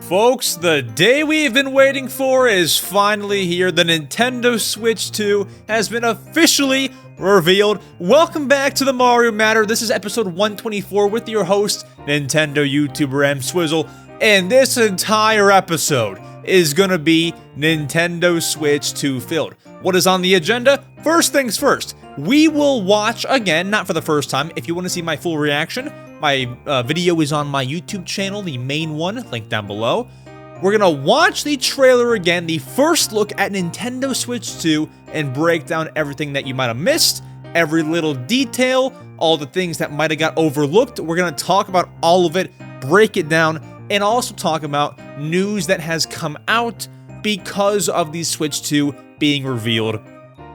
Folks, the day we've been waiting for is finally here. The Nintendo Switch 2 has been officially revealed. Welcome back to the Mario Matter. This is episode 124 with your host, Nintendo YouTuber EmSwizzle. And this entire episode is gonna be Nintendo Switch 2 filled. What is on the agenda? First things first, we will watch again, not for the first time. If you want to see my full reaction, my video is on my YouTube channel, the main one, link down below. We're gonna watch the trailer again, the first look at Nintendo Switch 2, and break down everything that you might have missed, every little detail, all the things that might have got overlooked. We're gonna talk about all of it, break it down, and also talk about news that has come out because of the Switch 2 being revealed.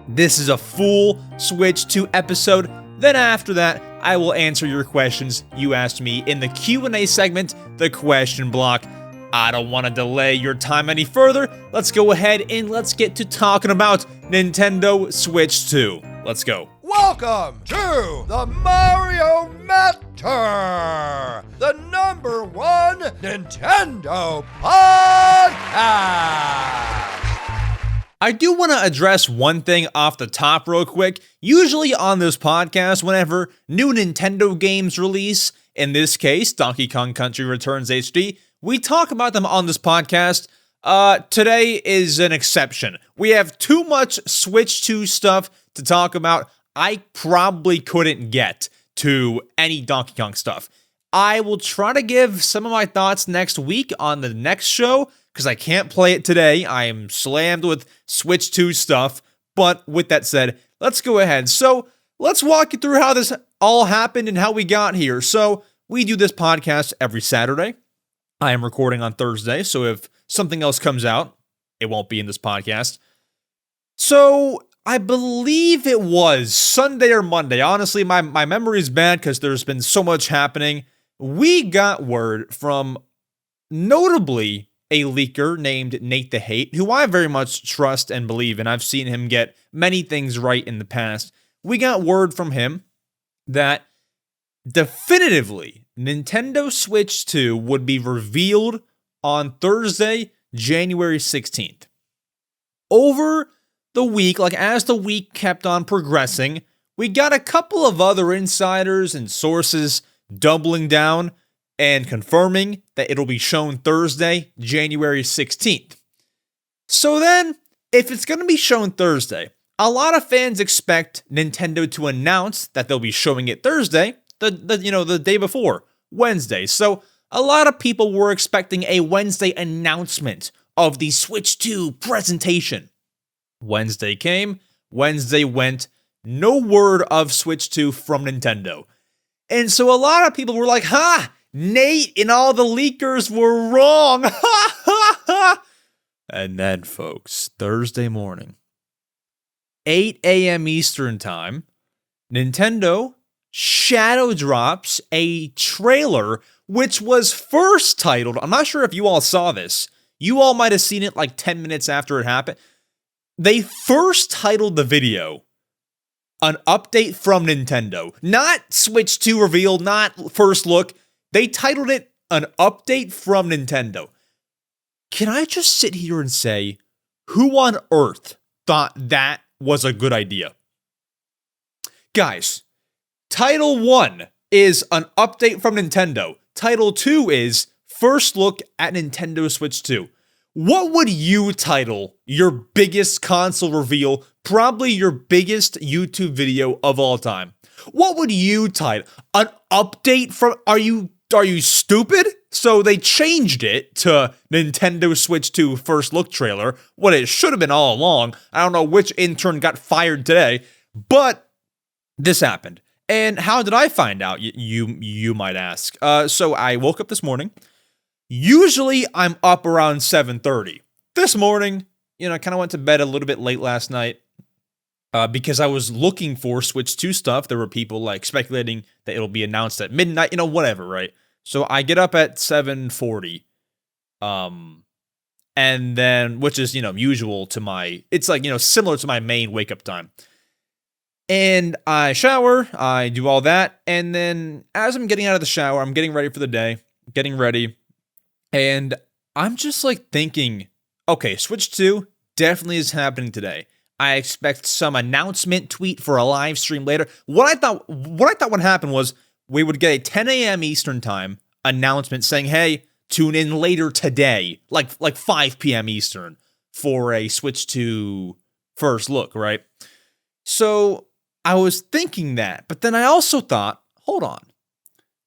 This is a full Switch 2 episode. Then after that, I will answer your questions you asked me in the Q&A segment, the question block. I don't want to delay your time any further. Let's go ahead and let's get to talking about Nintendo Switch 2. Let's go. Welcome to the Mario Matter, the #1 Nintendo podcast. I do want to address one thing off the top real quick. Usually on this podcast, whenever new Nintendo games release, in this case, Donkey Kong Country Returns HD, we talk about them on this podcast. Today is an exception. We have too much Switch 2 stuff to talk about. I probably couldn't get to any Donkey Kong stuff. I will try to give some of my thoughts next week on the next show, because I can't play it today. I am slammed with Switch 2 stuff. But with that said, let's go ahead. So let's walk you through how this all happened and how we got here. So we do this podcast every Saturday. I am recording on Thursday, so if something else comes out, it won't be in this podcast. So I believe it was Sunday or Monday. Honestly, my memory is bad because there's been so much happening. We got word from notably a leaker named Nate the Hate, who I very much trust and believe in. I've seen him get many things right in the past. We got word from him that definitively Nintendo Switch 2 would be revealed on Thursday, January 16th. Over the week, like as the week kept on progressing, we got a couple of other insiders and sources doubling down and confirming that it'll be shown Thursday, January 16th. So then, if it's going to be shown Thursday, a lot of fans expect Nintendo to announce that they'll be showing it Thursday, the day before, Wednesday. So a lot of people were expecting a Wednesday announcement of the Switch 2 presentation. Wednesday came, Wednesday went, no word of Switch 2 from Nintendo. And so a lot of people were like, ha! Nate and all the leakers were wrong. Ha ha ha. And then, folks, Thursday morning, 8 a.m. Eastern Time, Nintendo shadow drops a trailer which was first titled, I'm not sure if you all saw this. You all might have seen it like 10 minutes after it happened. They first titled the video an update from Nintendo. Not Switch 2 revealed, not first look. They titled it an update from Nintendo. Can I just sit here and say, who on earth thought that was a good idea? Guys, Title 1 is an update from Nintendo. Title 2 is first look at Nintendo Switch 2. What would you title your biggest console reveal, probably your biggest YouTube video of all time? What would you title? An update from... Are you stupid? So they changed it to Nintendo Switch 2 first look trailer, what it should have been all along. I don't know which intern got fired today, but this happened. And how did I find out, you might ask? So I woke up this morning. Usually I'm up around 7:30. This morning, I kind of went to bed a little bit late last night because I was looking for Switch 2 stuff. There were people like speculating that it'll be announced at midnight, whatever, right? So I get up at 7:40, and then, which is, usual to my, it's like, similar to my main wake up time. And I shower, I do all that, and then as I'm getting out of the shower, I'm getting ready for the day, getting ready, and I'm just like thinking, okay, Switch 2 definitely is happening today. I expect some announcement tweet for a live stream later. What I thought would happen was we would get a 10 a.m. Eastern time announcement saying, "Hey, tune in later today, like 5 p.m. Eastern for a Switch 2 first look," right? So I was thinking that, but then I also thought, hold on.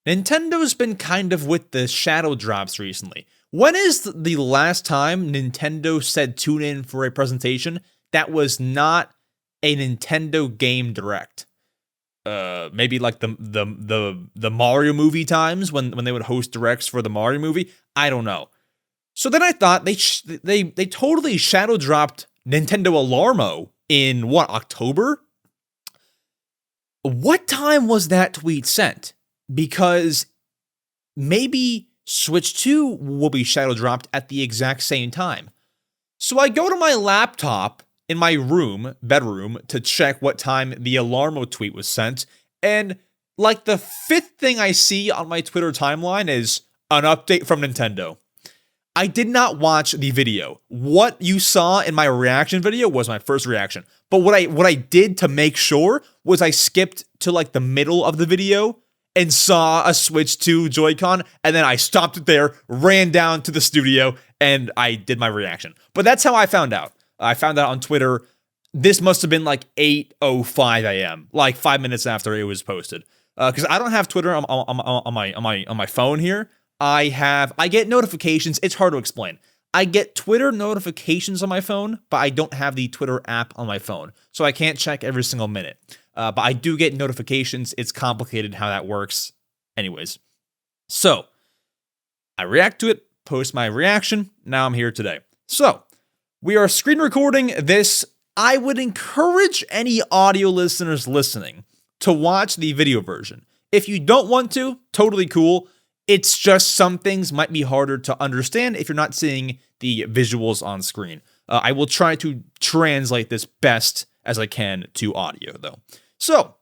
Nintendo's been kind of with the shadow drops recently. When is the last time Nintendo said tune in for a presentation that was not a Nintendo game direct? Maybe like the Mario movie times when they would host directs for the Mario movie. I don't know. So then I thought they totally shadow dropped Nintendo Alarmo in October? What time was that tweet sent? Because maybe Switch 2 will be shadow dropped at the exact same time. So I go to my laptop in my bedroom, to check what time the Alarmo tweet was sent, and like the fifth thing I see on my Twitter timeline is an update from Nintendo. I did not watch the video. What you saw in my reaction video was my first reaction. But what I did to make sure was I skipped to like the middle of the video and saw a Switch 2 Joy-Con, and then I stopped it there, ran down to the studio, and I did my reaction. But that's how I found out. I found out on Twitter. This must have been like 8:05 a.m., like 5 minutes after it was posted. Because I don't have Twitter on my phone here. I get notifications. It's hard to explain. I get Twitter notifications on my phone, but I don't have the Twitter app on my phone, so I can't check every single minute. But I do get notifications. It's complicated how that works. Anyways, so I react to it, post my reaction. Now I'm here today. So we are screen recording this. I would encourage any audio listeners listening to watch the video version. If you don't want to, totally cool. It's just some things might be harder to understand if you're not seeing the visuals on screen. I will try to translate this best as I can to audio, though. So,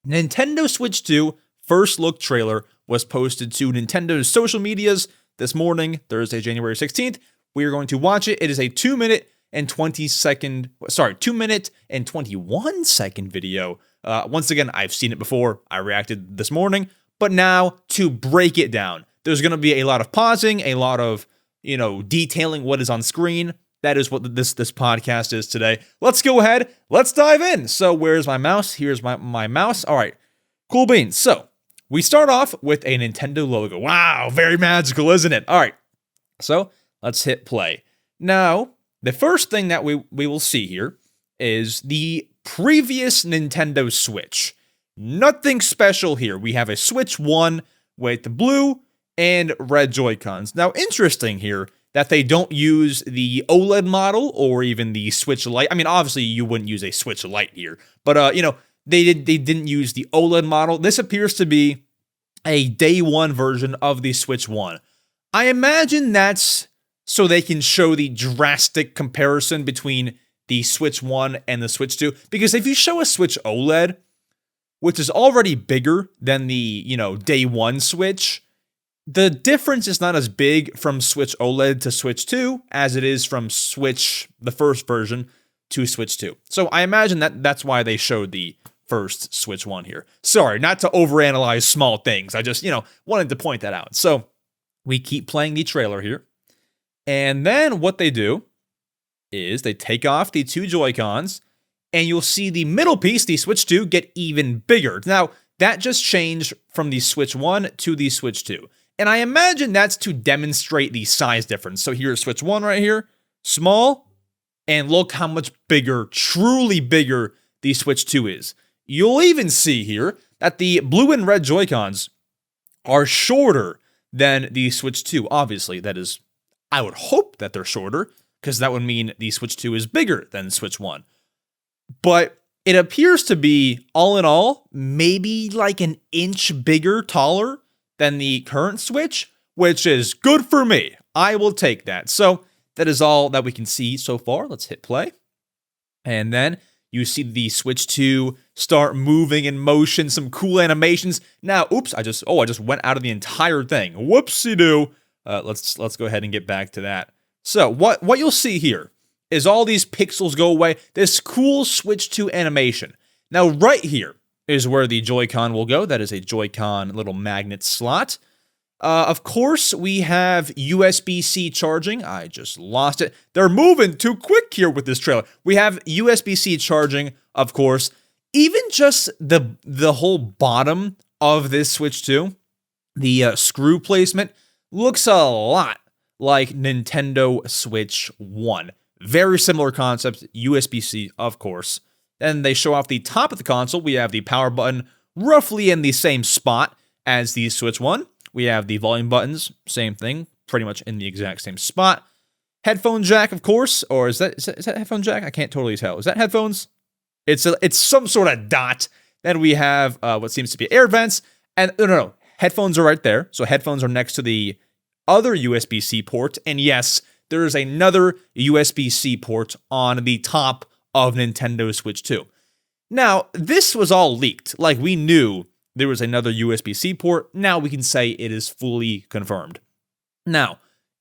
Nintendo Switch 2 first look trailer was posted to Nintendo's social medias this morning, Thursday, January 16th. We are going to watch it. It is a 2 minute and 2 minute and 21 second video. Once again, I've seen it before. I reacted this morning. But now, to break it down, there's going to be a lot of pausing, a lot of, detailing what is on screen. That is what this podcast is today. Let's go ahead. Let's dive in. So where's my mouse? Here's my mouse. All right, cool beans. So we start off with a Nintendo logo. Wow, very magical, isn't it? All right, so let's hit play. Now, the first thing that we will see here is the previous Nintendo Switch. Nothing special here. We have a Switch 1 with the blue and red Joy-Cons. Now, interesting here that they don't use the OLED model or even the Switch Lite. I mean, obviously, you wouldn't use a Switch Lite here. But, they didn't use the OLED model. This appears to be a day one version of the Switch 1. I imagine that's so they can show the drastic comparison between the Switch 1 and the Switch 2. Because if you show a Switch OLED, which is already bigger than the, day one Switch, the difference is not as big from Switch OLED to Switch 2 as it is from Switch, the first version, to Switch 2. So I imagine that's why they showed the first Switch 1 here. Sorry, not to overanalyze small things. I just, wanted to point that out. So we keep playing the trailer here. And then what they do is they take off the two Joy-Cons, and you'll see the middle piece, the Switch 2, get even bigger. Now, that just changed from the Switch 1 to the Switch 2. And I imagine that's to demonstrate the size difference. So here's Switch 1 right here, small, and look how much bigger, truly bigger, the Switch 2 is. You'll even see here that the blue and red Joy-Cons are shorter than the Switch 2. Obviously, that is, I would hope that they're shorter, because that would mean the Switch 2 is bigger than Switch 1. But it appears to be, all in all, maybe like an inch bigger, taller than the current Switch, which is good for me. I will take that. So that is all that we can see so far. Let's hit play. And then you see the Switch 2 start moving in motion, some cool animations. Now, oops, I just went out of the entire thing. Whoopsie-doo. Let's go ahead and get back to that. So what you'll see here is all these pixels go away. This cool Switch 2 animation. Now right here is where the Joy-Con will go. That is a Joy-Con little magnet slot. Of course, we have USB-C charging. I just lost it. They're moving too quick here with this trailer. We have USB-C charging, of course. Even just the whole bottom of this Switch 2, the screw placement, looks a lot like Nintendo Switch 1. Very similar concept, USB-C, of course. Then they show off the top of the console. We have the power button roughly in the same spot as the Switch 1. We have the volume buttons, same thing, pretty much in the exact same spot. Headphone jack, of course, or is that headphone jack? I can't totally tell. Is that headphones? It's some sort of dot. Then we have what seems to be air vents, and no, headphones are right there. So headphones are next to the other USB-C port, and yes, there is another USB-C port on the top of Nintendo Switch 2. Now, this was all leaked. Like, we knew there was another USB-C port. Now we can say it is fully confirmed. Now,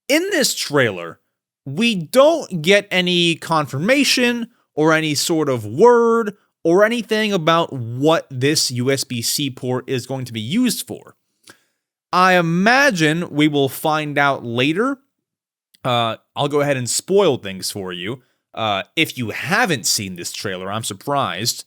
in this trailer, we don't get any confirmation or any sort of word or anything about what this USB-C port is going to be used for. I imagine we will find out later. I'll go ahead and spoil things for you. If you haven't seen this trailer, I'm surprised.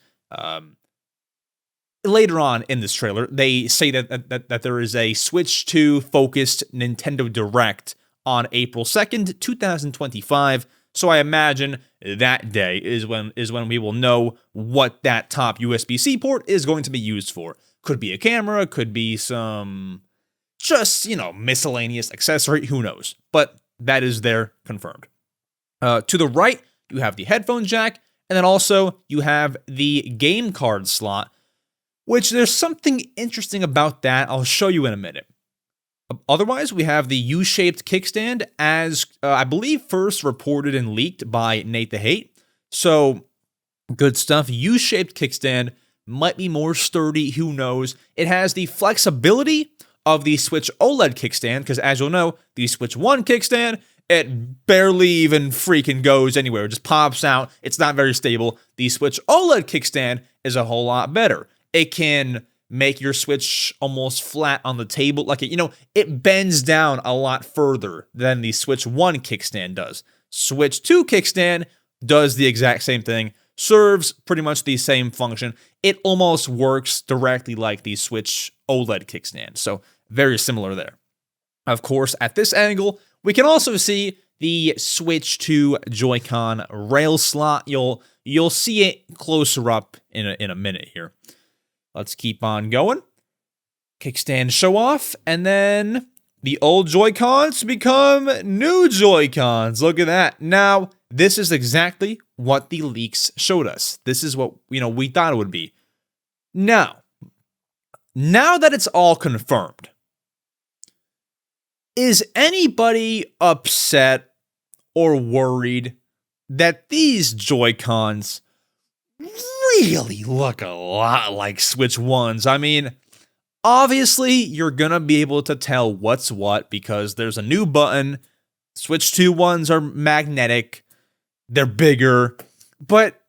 Later on in this trailer, they say that there is a Switch 2 focused Nintendo Direct on April 2nd, 2025. So I imagine that day is when we will know what that top USB-C port is going to be used for. Could be a camera, could be some just, miscellaneous accessory, who knows. But that is there confirmed. To the right, you have the headphone jack, and then also you have the game card slot, which there's something interesting about that. I'll show you in a minute. Otherwise, we have the U-shaped kickstand, as I believe first reported and leaked by Nate the Hate. So, good stuff. U-shaped kickstand might be more sturdy, who knows. It has the flexibility of the Switch OLED kickstand, because as you'll know, the Switch 1 kickstand, it barely even freaking goes anywhere. It just pops out. It's not very stable. The Switch OLED kickstand is a whole lot better. It can make your Switch almost flat on the table. Like, it bends down a lot further than the Switch 1 kickstand does. Switch 2 kickstand does the exact same thing, serves pretty much the same function. It almost works directly like the Switch OLED kickstand. So, very similar there. Of course, at this angle, we can also see the Switch 2 Joy-Con rail slot. You'll see it closer up in a minute here. Let's keep on going. Kickstand show off, and then the old Joy-Cons become new Joy-Cons. Look at that. Now, this is exactly what the leaks showed us. This is what, we thought it would be. Now that it's all confirmed, is anybody upset or worried that these Joy-Cons really look a lot like Switch 1s? I mean, obviously, you're going to be able to tell what's what because there's a new button. Switch 2 ones are magnetic. They're bigger. But,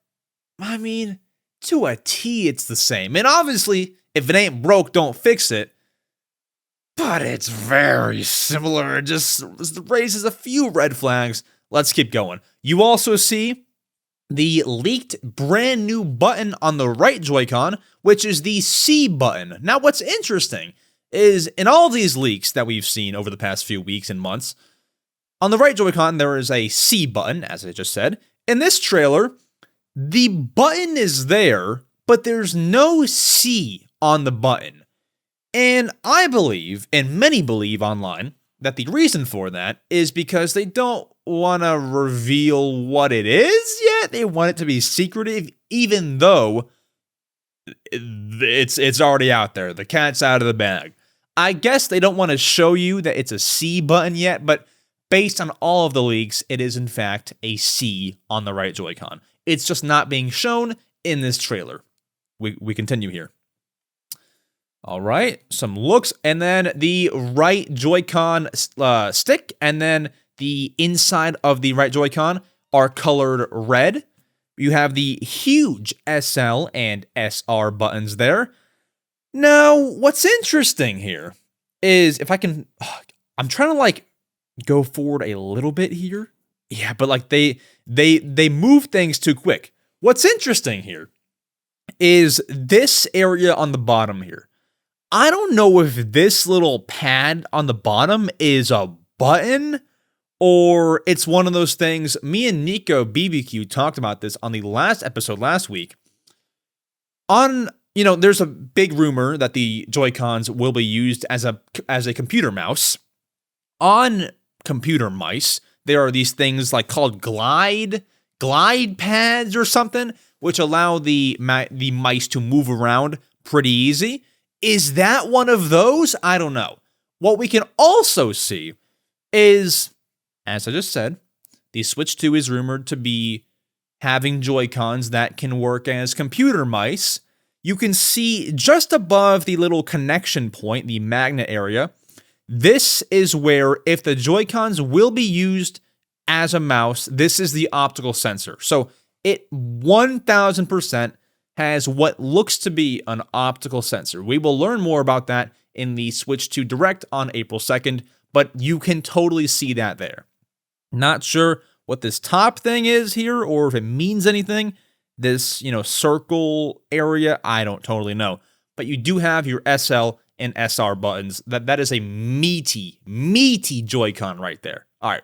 I mean, to a T, it's the same. And obviously, if it ain't broke, don't fix it. But it's very similar. It just raises a few red flags. Let's keep going. You also see the leaked brand new button on the right Joy-Con, which is the C button. Now, what's interesting is in all these leaks that we've seen over the past few weeks and months, on the right Joy-Con, there is a C button, as I just said. In this trailer, the button is there, but there's no C on the button. And I believe, and many believe online, that the reason for that is because they don't want to reveal what it is yet. They want it to be secretive, even though it's already out there. The cat's out of the bag. I guess they don't want to show you that it's a C button yet, but based on all of the leaks, it is in fact a C on the right Joy-Con. It's just not being shown in this trailer. We continue here. All right, some looks, and then the right Joy-Con stick, and then the inside of the right Joy-Con are colored red. You have the huge SL and SR buttons there. Now, what's interesting here is if I can, I'm trying to like go forward a little bit here. Yeah, but like they move things too quick. What's interesting here is this area on the bottom here. I don't know if this little pad on the bottom is a button or it's one of those things. Me and Nico BBQ talked about this on the last episode last week. There's a big rumor that the Joy-Cons will be used as a computer mouse. On computer mice, there are these things like called glide pads or something, which allow the mice to move around pretty easy. Is that one of those? I don't know. What we can also see is, as I just said, the Switch 2 is rumored to be having Joy-Cons that can work as computer mice. You can see just above the little connection point, the magnet area, this is where, if the Joy-Cons will be used as a mouse, this is the optical sensor. So it 1000% has what looks to be an optical sensor. We will learn more about that in the Switch 2 Direct on April 2nd, but you can totally see that there. Not sure what this top thing is here or if it means anything. This, circle area, I don't totally know. But you do have your SL and SR buttons. That is a meaty Joy-Con right there. All right.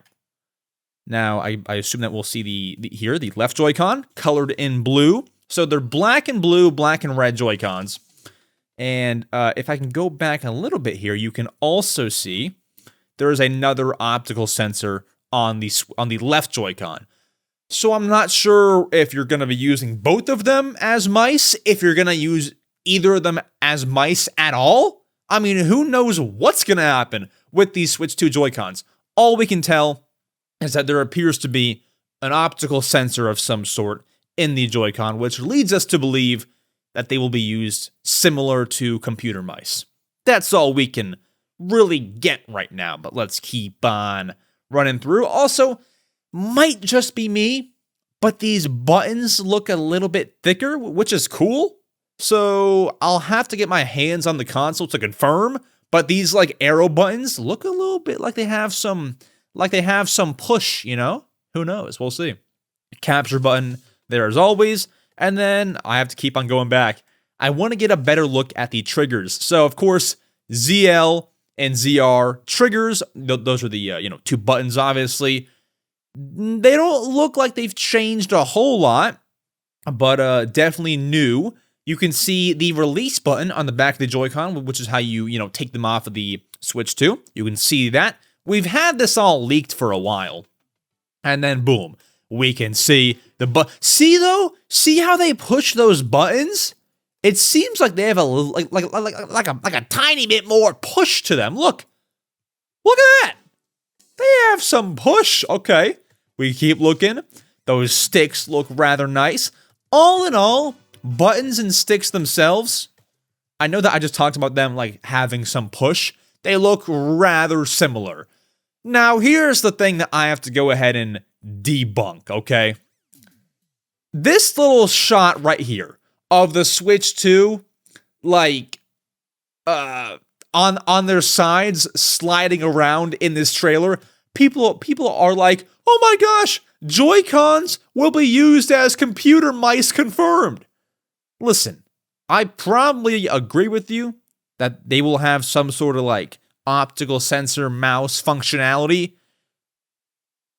Now, I assume that we'll see the left Joy-Con colored in blue. So they're black and blue, black and red Joy-Cons. And if I can go back a little bit here, you can also see there is another optical sensor on the left Joy-Con. So I'm not sure if you're going to be using both of them as mice, if you're going to use either of them as mice at all. I mean, who knows what's going to happen with these Switch 2 Joy-Cons. All we can tell is that there appears to be an optical sensor of some sort in the Joy-Con, which leads us to believe that they will be used similar to computer mice. That's all we can really get right now, but let's keep on running through. Also, might just be me, but these buttons look a little bit thicker, which is cool. So I'll have to get my hands on the console to confirm, but these like arrow buttons look a little bit like they have some push, Who knows? We'll see. Capture button there as always, and then I have to keep on going back. I want to get a better look at the triggers. So of course, ZL and ZR triggers, those are the 2 buttons obviously. They don't look like they've changed a whole lot, but definitely new. You can see the release button on the back of the Joy-Con, which is how you take them off of the Switch 2. You can see that. We've had this all leaked for a while. And then boom, we can see the see how they push those buttons? It seems like they have a like a tiny bit more push to them. Look at that. They have some push. Okay, we keep looking. Those sticks look rather nice. All in all, buttons and sticks themselves, I know that I just talked about them like having some push. They look rather similar. Now, here's the thing that I have to go ahead and debunk, okay? This little shot right here of the Switch 2, like, on their sides, sliding around in this trailer, people are like, oh my gosh, Joy-Cons will be used as computer mice confirmed. Listen, I probably agree with you that they will have some sort of like optical sensor mouse functionality,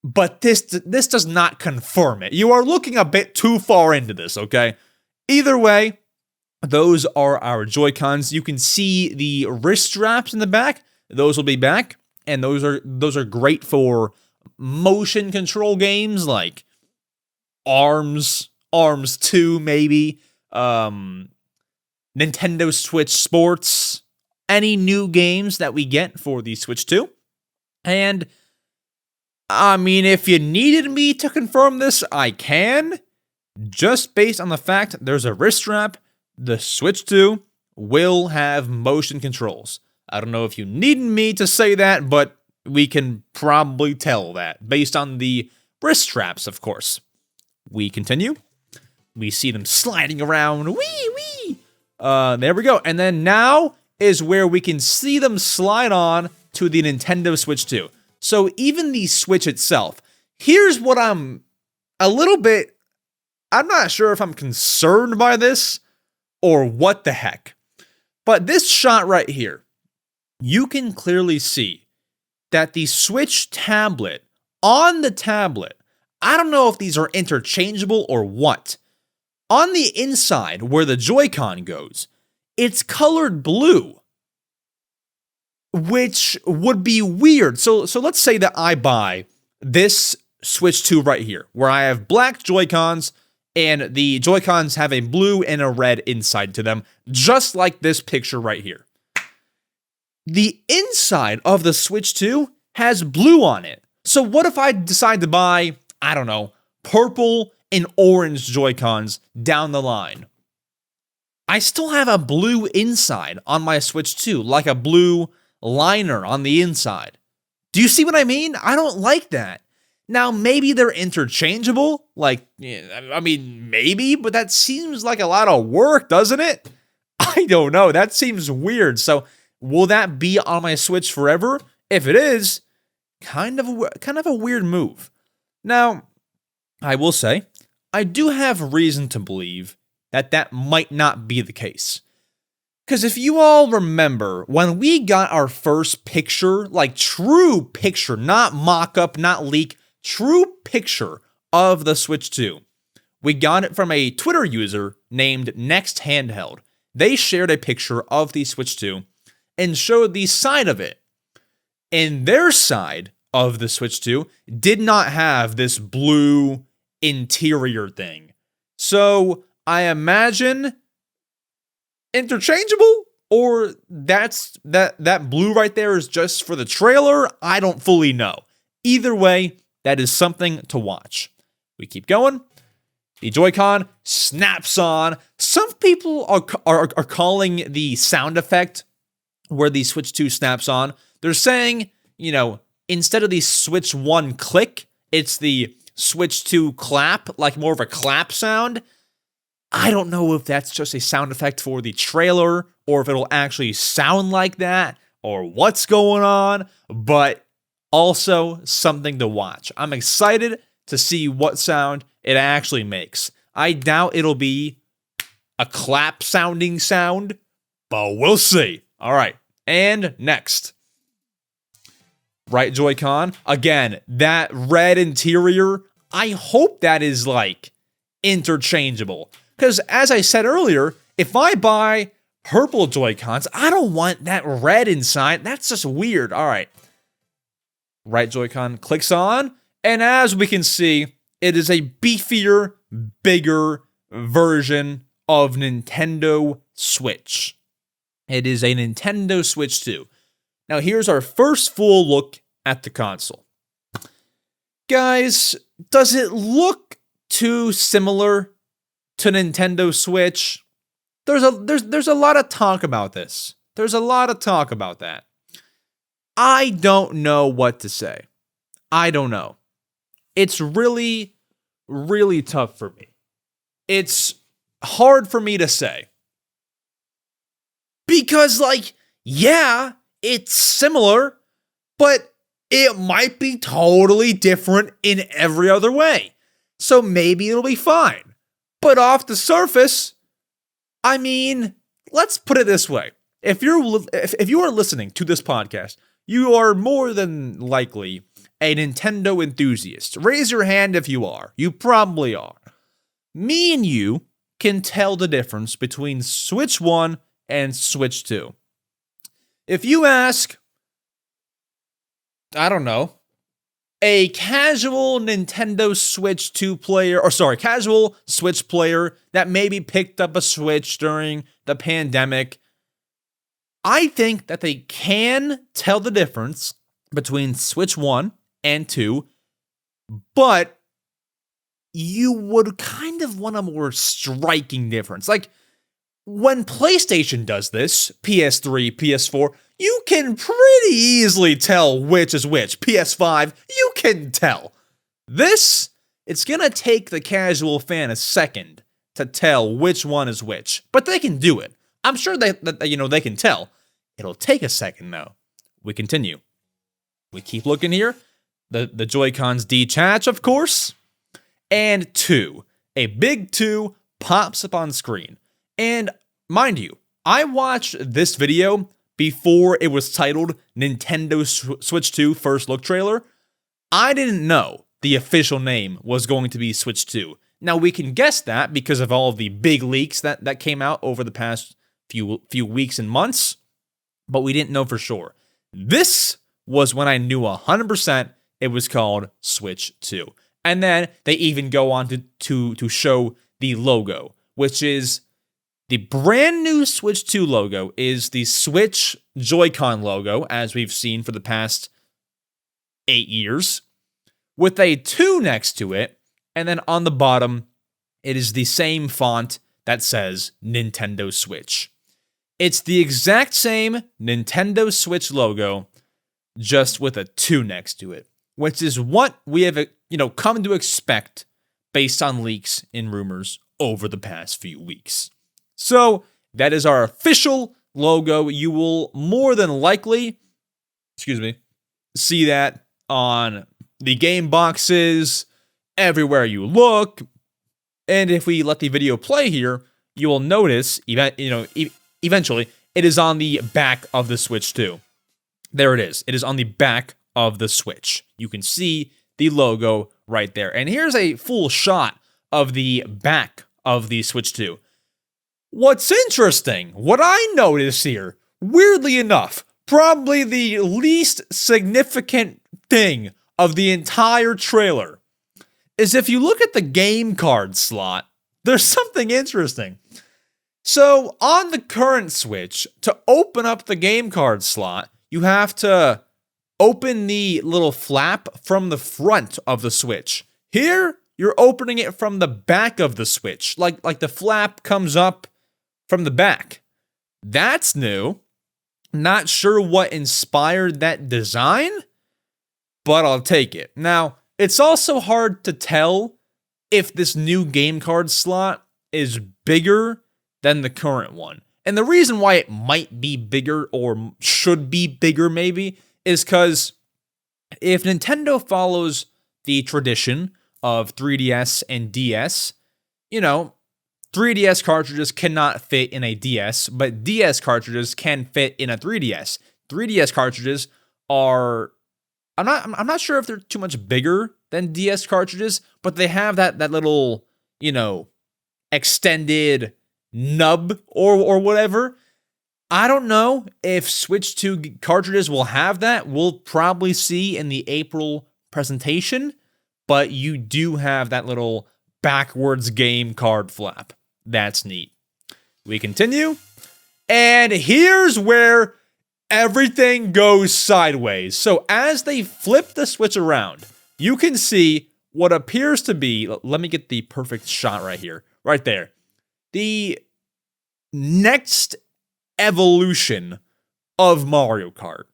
but this does not confirm it. You are looking a bit too far into this, okay? Either way, those are our Joy-Cons. You can see the wrist straps in the back. Those will be back, and those are great for motion control games like Arms 2 maybe, Nintendo Switch Sports, any new games that we get for the Switch 2. And I mean, if you needed me to confirm this, I can. Just based on the fact there's a wrist strap, the Switch 2 will have motion controls. I don't know if you need me to say that, but we can probably tell that based on the wrist straps, of course. We continue. We see them sliding around. Wee, wee. There we go. And then now is where we can see them slide on to the Nintendo Switch 2. So even the Switch itself, here's what I'm not sure if I'm concerned by this or what the heck. But this shot right here, you can clearly see that the Switch tablet, on the tablet, I don't know if these are interchangeable or what. On the inside, where the Joy-Con goes, it's colored blue, which would be weird. So let's say that I buy this Switch 2 right here, where I have black Joy-Cons, and the Joy-Cons have a blue and a red inside to them, just like this picture right here. The inside of the Switch 2 has blue on it. So what if I decide to buy, I don't know, purple and orange Joy-Cons down the line? I still have a blue inside on my Switch 2, like a blue liner on the inside. Do you see what I mean? I don't like that. Now, maybe they're interchangeable, maybe, but that seems like a lot of work, doesn't it? I don't know, that seems weird. So, will that be on my Switch forever? If it is, kind of a weird move. Now, I will say, I do have reason to believe that might not be the case. Because if you all remember, when we got our first picture, like true picture, not mock-up, not leak, true picture of the Switch 2, we got it from a Twitter user named Next Handheld. They shared a picture of the Switch 2 and showed the side of it. And their side of the Switch 2 did not have this blue interior thing. So I imagine interchangeable, or that blue right there is just for the trailer. I don't fully know. Either way, that is something to watch. We keep going. The Joy-Con snaps on. Some people are calling the sound effect where the Switch 2 snaps on, they're saying, instead of the Switch 1 click, it's the Switch 2 clap, like more of a clap sound. I don't know if that's just a sound effect for the trailer or if it'll actually sound like that or what's going on, but also something to watch. I'm excited to see what sound it actually makes. I doubt it'll be a clap sounding sound, but we'll see. All right, and next. Right Joy-Con, again, that red interior, I hope that is interchangeable. Because as I said earlier, if I buy purple Joy-Cons, I don't want that red inside. That's just weird. All right. Right Joy-Con clicks on, and as we can see, it is a beefier, bigger version of Nintendo Switch. It is a Nintendo Switch 2. Now here's our first full look at the console. Guys, does it look too similar to Nintendo Switch? There's a lot of talk about this. There's a lot of talk about that. I don't know what to say. I don't know. It's really, really tough for me. It's hard for me to say. Because, yeah, it's similar, but it might be totally different in every other way. So maybe it'll be fine. But off the surface, let's put it this way. If you are listening to this podcast, you are more than likely a Nintendo enthusiast. Raise your hand if you are. You probably are. Me and you can tell the difference between Switch 1 and Switch 2. If you ask, I don't know, a casual Nintendo Switch 2 player, casual Switch player that maybe picked up a Switch during the pandemic, I think that they can tell the difference between Switch 1 and 2, but you would kind of want a more striking difference. when PlayStation does this, PS3, PS4, you can pretty easily tell which is which. PS5, you can tell. This, it's gonna take the casual fan a second to tell which one is which, but they can do it. I'm sure they can tell. It'll take a second though. We continue. We keep looking here. The Joy-Cons detach, of course, and a big 2 pops up on screen. And mind you, I watched this video before it was titled Nintendo Switch 2 First Look Trailer. I didn't know the official name was going to be Switch 2. Now, we can guess that because of all of the big leaks that came out over the past few weeks and months, but we didn't know for sure. This was when I knew 100% it was called Switch 2. And then they even go on to show the logo, which is the brand new Switch 2 logo is the Switch Joy-Con logo, as we've seen for the past 8 years, with a 2 next to it, and then on the bottom, it is the same font that says Nintendo Switch. It's the exact same Nintendo Switch logo, just with a 2 next to it, which is what we have, come to expect based on leaks and rumors over the past few weeks. So, that is our official logo. You will more than likely, see that on the game boxes, everywhere you look. And if we let the video play here, you will notice, eventually, it is on the back of the Switch 2. There it is. It is on the back of the Switch. You can see the logo right there. And here's a full shot of the back of the Switch 2. What's interesting, what I notice here, weirdly enough, probably the least significant thing of the entire trailer, is if you look at the game card slot, there's something interesting. So, on the current Switch, to open up the game card slot, you have to open the little flap from the front of the Switch. Here, you're opening it from the back of the Switch, like the flap comes up from the back. That's new. Not sure what inspired that design, but I'll take it. Now, it's also hard to tell if this new game card slot is bigger than the current one. And the reason why it might be bigger, or should be bigger maybe, is because if Nintendo follows the tradition of 3DS and DS, 3DS cartridges cannot fit in a DS, but DS cartridges can fit in a 3DS. 3DS cartridges are, I'm not sure if they're too much bigger than DS cartridges, but they have that little, extended nub or whatever. I don't know if Switch 2 cartridges will have that. We'll probably see in the April presentation, but you do have that little backwards game card flap. That's neat. We continue, and here's where everything goes sideways. So as they flip the Switch around, you can see what appears to be, let me get the perfect shot right here, right there. The next evolution of Mario Kart.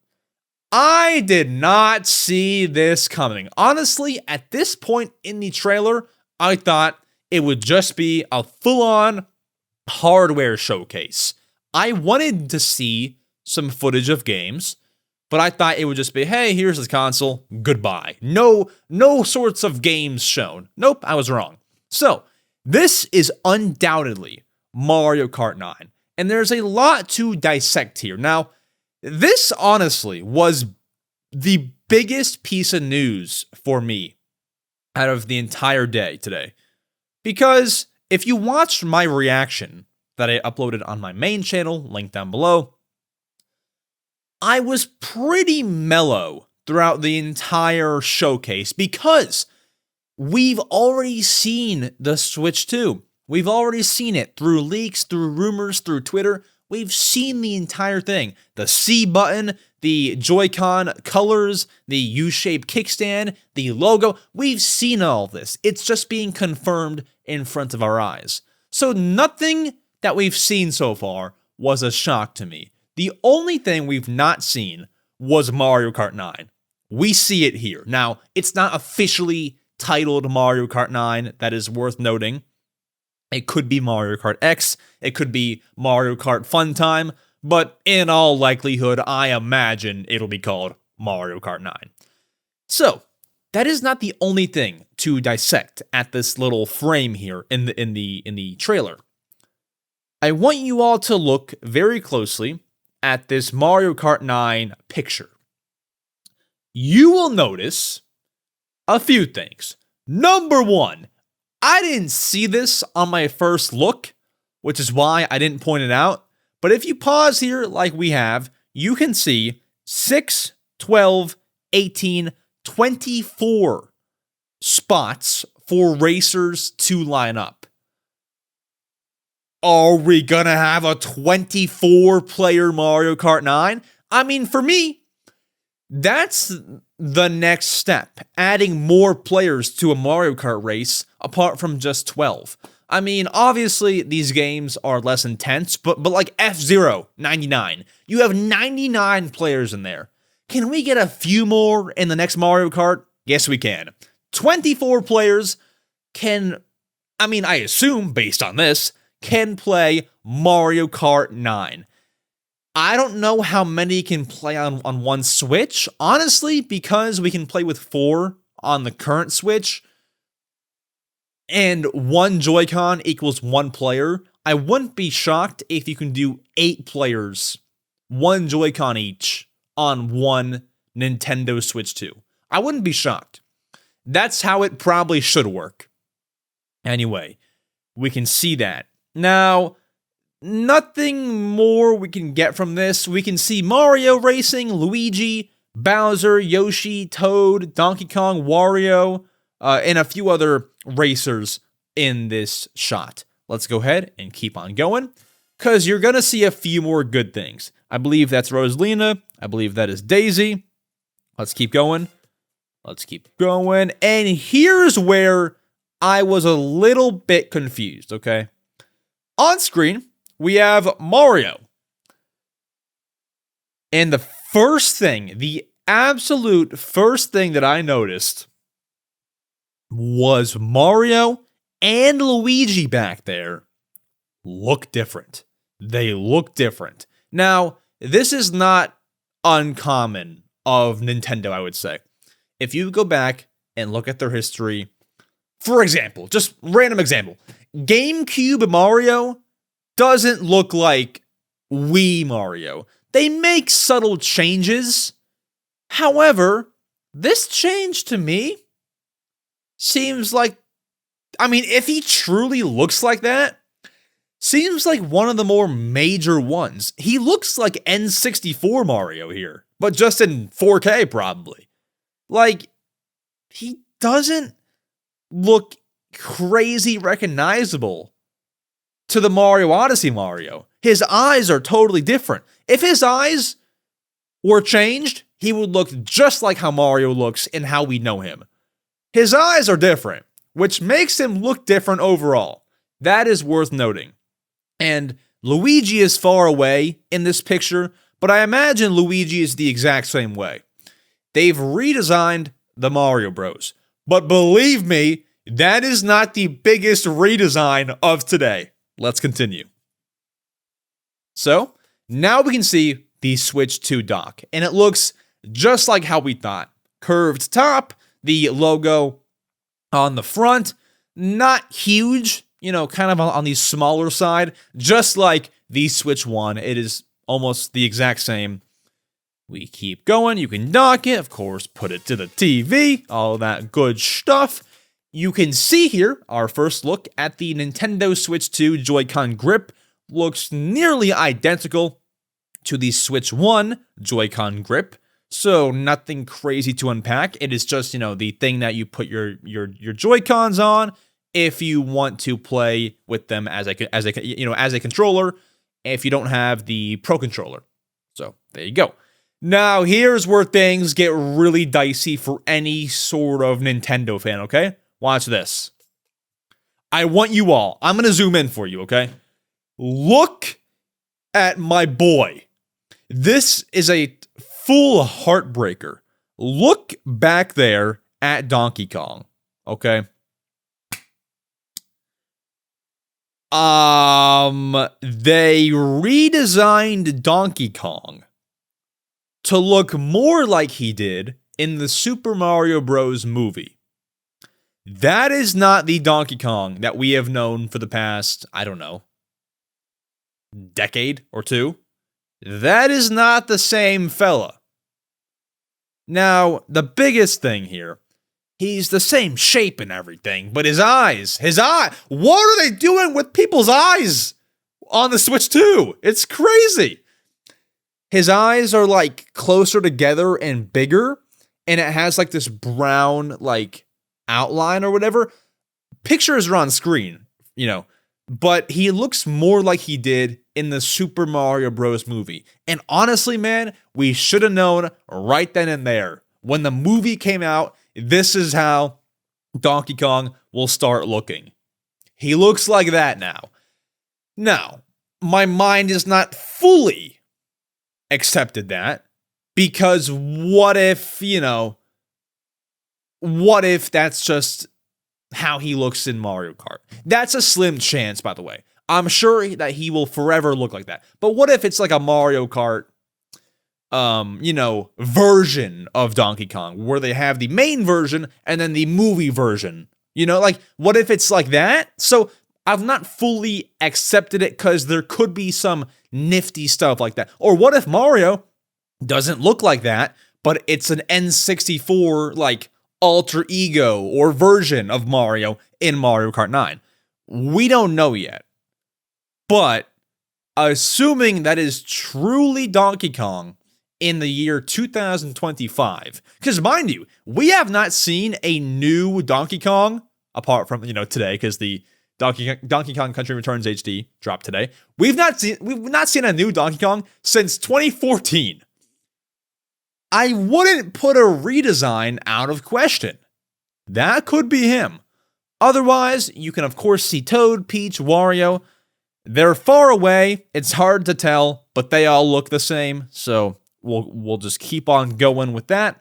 I did not see this coming. Honestly, at this point in the trailer, I thought it would just be a full-on hardware showcase. I wanted to see some footage of games, but I thought it would just be, hey, here's the console, goodbye. No sorts of games shown. Nope, I was wrong. So, this is undoubtedly Mario Kart 9, and there's a lot to dissect here. Now, this honestly was the biggest piece of news for me out of the entire day today. Because if you watched my reaction that I uploaded on my main channel, link down below, I was pretty mellow throughout the entire showcase because we've already seen the Switch 2. We've already seen it through leaks, through rumors, through Twitter. We've seen the entire thing. The C button, the Joy-Con colors, the U-shaped kickstand, the logo. We've seen all this. It's just being confirmed in front of our eyes. So nothing that we've seen so far was a shock to me. The only thing we've not seen was Mario Kart 9. We see it here. Now, it's not officially titled Mario Kart 9, that is worth noting. It could be Mario Kart X, it could be Mario Kart Fun Time, but in all likelihood, I imagine it'll be called Mario Kart 9. So, that is not the only thing to dissect at this little frame here in the trailer. I want you all to look very closely at this Mario Kart 9 picture. You will notice a few things. Number one, I didn't see this on my first look, which is why I didn't point it out. But if you pause here like we have, you can see 6, 12, 18, 24 spots for racers to line up. Are we gonna have a 24-player Mario Kart 9? I mean, for me, that's the next step, adding more players to a Mario Kart race apart from just 12. I mean, obviously, these games are less intense, but like F-Zero, 99. You have 99 players in there. Can we get a few more in the next Mario Kart? Yes, we can. 24 players can, I assume, based on this, can play Mario Kart 9. I don't know how many can play on one Switch, honestly, because we can play with 4 on the current Switch, and 1 Joy-Con equals 1 player. I wouldn't be shocked if you can do 8 players, 1 Joy-Con each, on 1 Nintendo Switch 2. I wouldn't be shocked. That's how it probably should work. Anyway, we can see that. Now, nothing more we can get from this. We can see Mario racing, Luigi, Bowser, Yoshi, Toad, Donkey Kong, Wario, and a few other racers in this shot. Let's go ahead and keep on going, because you're going to see a few more good things. I believe that's Rosalina. I believe that is Daisy. Let's keep going. Let's keep going. And here's where I was a little bit confused, okay? On screen, we have Mario. And the first thing, the absolute first thing that I noticed was Mario and Luigi back there look different. They look different. Now, this is not uncommon of Nintendo, I would say. If you go back and look at their history, for example, just random example, GameCube Mario doesn't look like Wii Mario. They make subtle changes. However, this change to me seems like, if he truly looks like that, seems like one of the more major ones. He looks like N64 Mario here, but just in 4K probably. Like, he doesn't look crazy recognizable to the Mario Odyssey Mario. His eyes are totally different. If his eyes were changed, he would look just like how Mario looks and how we know him. His eyes are different, which makes him look different overall. That is worth noting. And Luigi is far away in this picture, but I imagine Luigi is the exact same way. They've redesigned the Mario Bros. But believe me, that is not the biggest redesign of today. Let's continue. So, now we can see the Switch 2 dock, and it looks just like how we thought. Curved top, the logo on the front, not huge, kind of on the smaller side, just like the Switch 1. It is almost the exact same. We keep going. You can dock it, of course, put it to the TV, all that good stuff. You can see here our first look at the Nintendo Switch 2 Joy-Con grip. Looks nearly identical to the Switch 1 Joy-Con grip. So nothing crazy to unpack. It is just, the thing that you put your Joy-Cons on if you want to play with them as a controller, if you don't have the Pro Controller. So there you go. Now, here's where things get really dicey for any sort of Nintendo fan, okay? Watch this. I want you all, I'm going to zoom in for you, okay? Look at my boy. This is a full heartbreaker. Look back there at Donkey Kong, okay? They redesigned Donkey Kong to look more like he did in the Super Mario Bros. Movie. That is not the Donkey Kong that we have known for the past, I don't know, decade or two. That is not the same fella. Now, the biggest thing here, he's the same shape and everything, but his eye, what are they doing with people's eyes on the Switch 2? It's crazy. His eyes are like closer together and bigger, and it has like this brown like outline or whatever. Pictures are on screen, but he looks more like he did in the Super Mario Bros. Movie. And honestly, man, we should have known right then and there. When the movie came out, this is how Donkey Kong will start looking. He looks like that now. Now, my mind is not fully accepted that, because what if that's just how he looks in Mario Kart? That's a slim chance, by the way. I'm sure that he will forever look like that. But what if it's like a Mario Kart, version of Donkey Kong, where they have the main version and then the movie version? What if it's like that? So I've not fully accepted it, because there could be some nifty stuff like that. Or what if Mario doesn't look like that, but it's an N64 like alter ego or version of Mario in Mario Kart 9? We don't know yet. But assuming that is truly Donkey Kong in the year 2025, because mind you, we have not seen a new Donkey Kong apart from today, because the Donkey Kong Country Returns HD dropped today. We've not seen a new Donkey Kong since 2014. I wouldn't put a redesign out of question. That could be him. Otherwise, you can of course see Toad, Peach, Wario. They're far away. It's hard to tell, but they all look the same. So we'll just keep on going with that.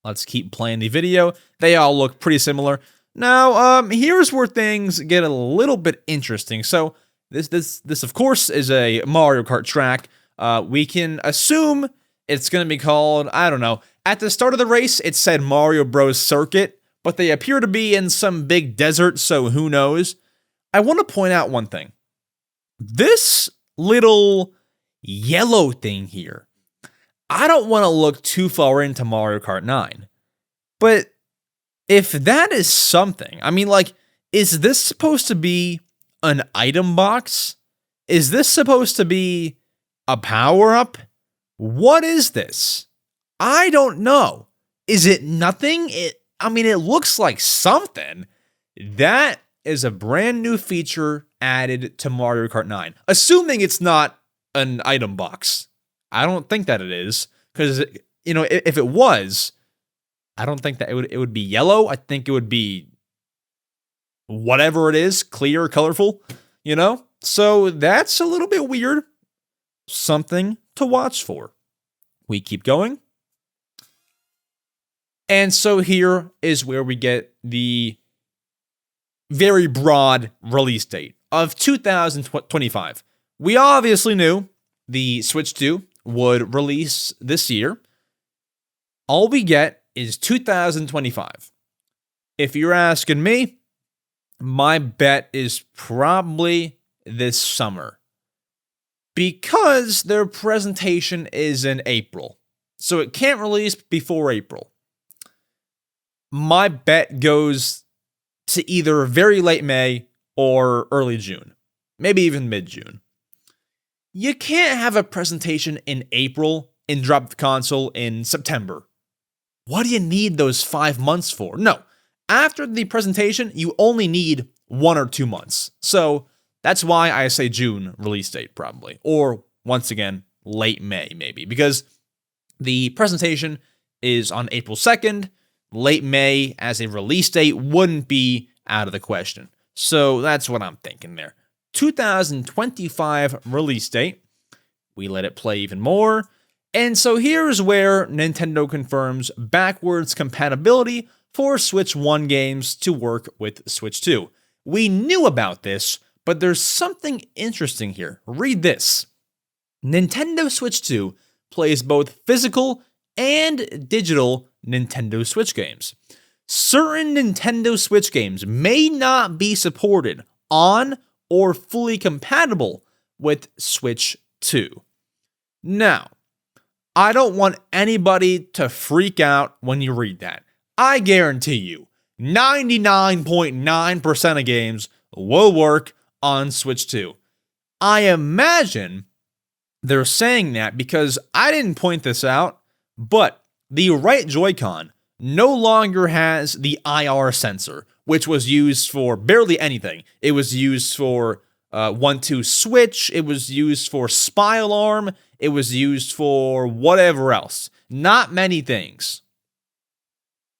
Let's keep playing the video. They all look pretty similar. Now, here's where things get a little bit interesting. So this of course is a Mario Kart track. We can assume it's going to be called, I don't know. At the start of the race, it said Mario Bros. Circuit, but they appear to be in some big desert, so who knows? I want to point out one thing. This little yellow thing here, I don't want to look too far into Mario Kart 9, but if that is something, is this supposed to be an item box? Is this supposed to be a power-up? What is this? I don't know. Is it nothing? It looks like something. That is a brand new feature added to Mario Kart 9. Assuming it's not an item box. I don't think that it is, because if it was, I don't think that it would be yellow. I think it would be whatever it is, clear, colorful, So that's a little bit weird. Something to watch for. We keep going. And so here is where we get the very broad release date of 2025. We obviously knew the Switch 2 would release this year. All we get is 2025. If you're asking me, my bet is probably this summer, because their presentation is in April, so it can't release before April. My bet goes to either very late May or early June, maybe even mid-June. You can't have a presentation in April and drop the console in September. What do you need those 5 months for? No, after the presentation, you only need 1 or 2 months. So that's why I say June release date probably, or once again, late May maybe, because the presentation is on April 2nd. Late May as a release date wouldn't be out of the question. So that's what I'm thinking there. 2025 release date. We let it play even more. And so here's where Nintendo confirms backwards compatibility for Switch 1 games to work with Switch 2. We knew about this, but there's something interesting here. Read this. Nintendo Switch 2 plays both physical and digital Nintendo Switch games. Certain Nintendo Switch games may not be supported on or fully compatible with Switch 2. Now, I don't want anybody to freak out when you read that. I guarantee you, 99.9% of games will work on Switch 2. I imagine they're saying that because I didn't point this out, but the right Joy-Con no longer has the IR sensor, which was used for barely anything. It was used for 1-2 switch, it was used for spy alarm, it was used for whatever else. Not many things.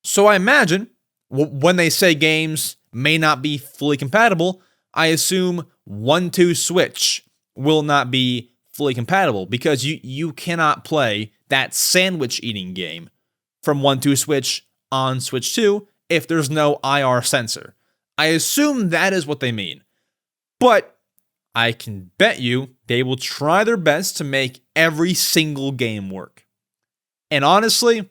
So I imagine when they say games may not be fully compatible, I assume 1-2 switch will not be fully compatible because you cannot play that sandwich eating game from 1-2 switch on Switch 2 if there's no IR sensor. I assume that is what they mean. But I can bet you they will try their best to make every single game work. And honestly,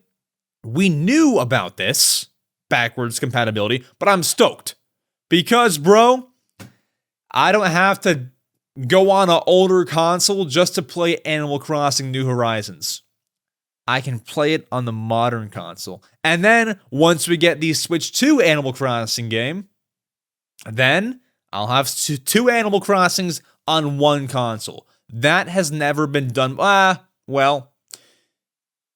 we knew about this backwards compatibility, but I'm stoked. Because, bro, I don't have to go on an older console just to play Animal Crossing New Horizons. I can play it on the modern console. And then, once we get the Switch 2 Animal Crossing game, then I'll have two Animal Crossings on one console. That has never been done. Well,